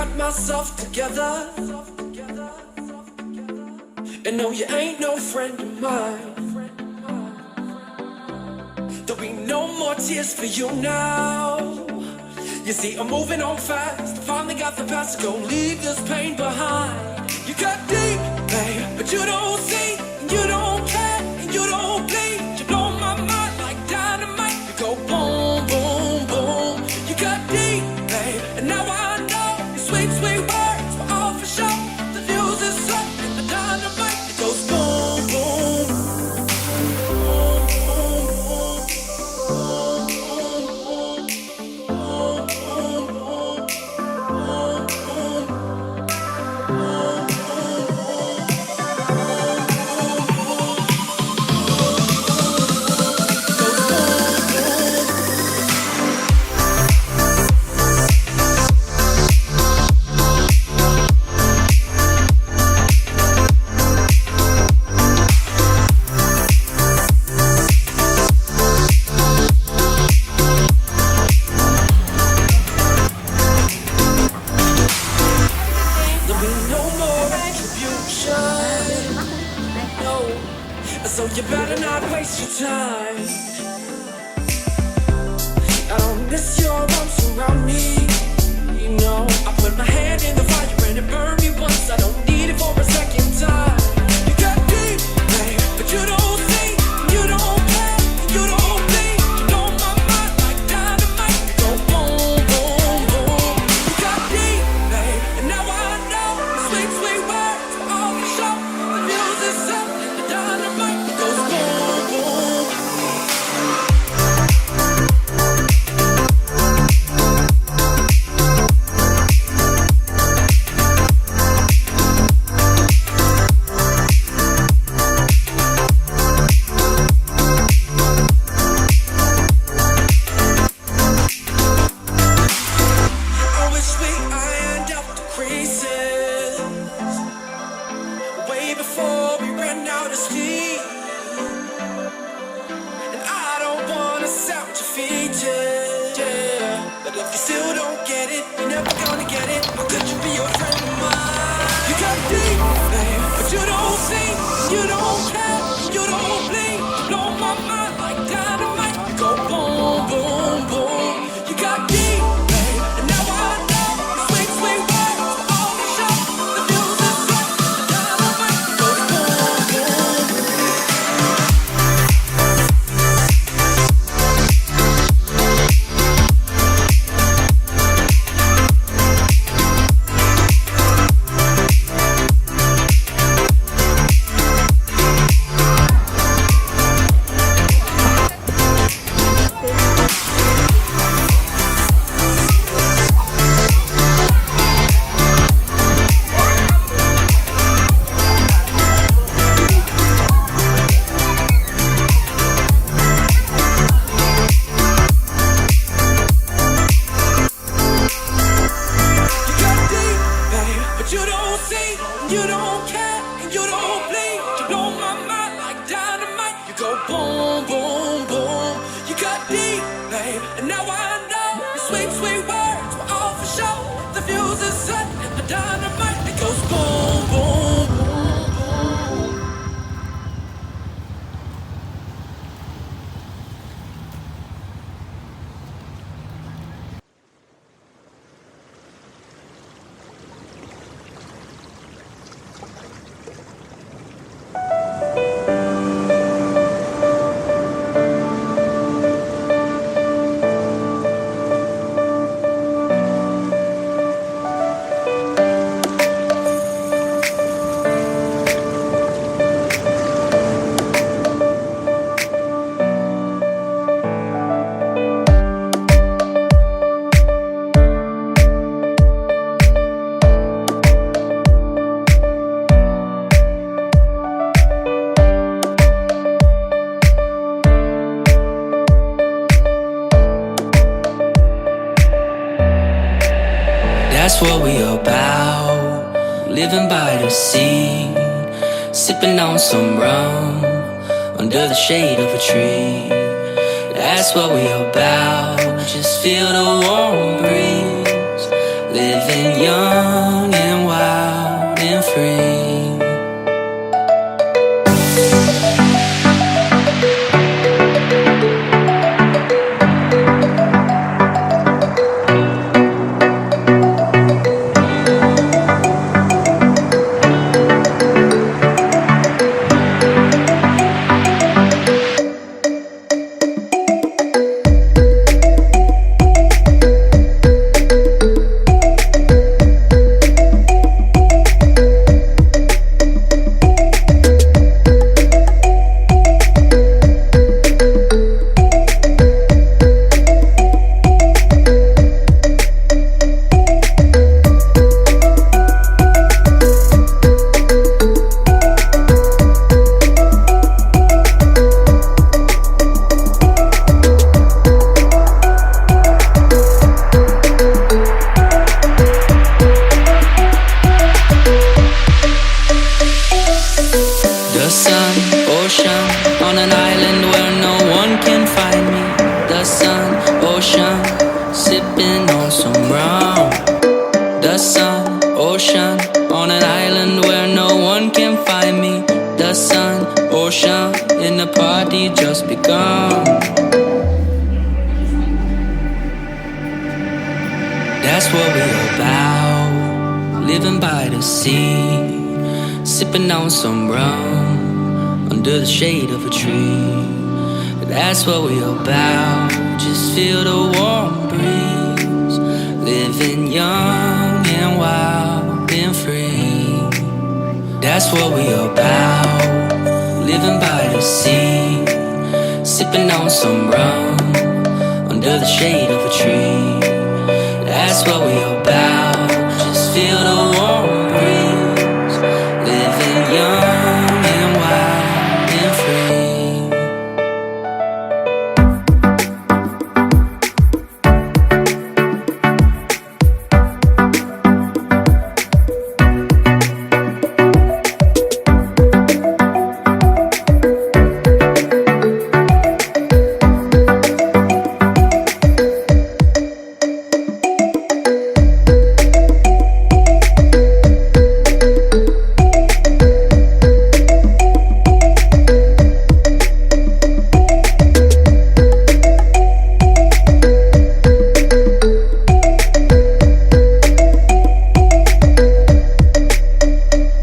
got myself together. And no, you ain't no friend of mine. There'll be no more tears for you now. You see, I'm moving on fast. Finally got the past to go, leave this pain behind. You got deep, babe, but you don't see, and you don't care, and you don't bleed. You blow my mind like dynamite. You go boom, boom, boom. You got deep, babe, and now I know your sweet, sweet words were all for sure. The fuse is set, and the dynamite, it goes boom, boom. So you better not waste your time. I don't miss your arms around me. You know, I put my hand in the fire and it burned me once. I don't need it for a second time. You got deep, babe, but you don't see, you don't care, you don't bleed. You blow my mind like dynamite. You go boom, boom, boom. You got deep, babe, and now I know sweet, sweet words were all for sure. The fuse is set, the dynamite. That's what we about, living by the sea, sipping on some rum, under the shade of a tree. That's what we about, just feel the warm breeze, living young and wild and free. The sun, ocean, on an island where no one can find me. The sun, ocean, sipping on some rum. The sun, ocean, on an island where no one can find me. The sun, ocean, and the party just begun. That's what we're about, living by the sea, sipping on some rum under the shade of a tree. That's what we're about, just feel the warm breeze, living young and wild and free. That's what we're about, living by the sea, sipping on some rum under the shade of a tree. That's what we're about, just feel the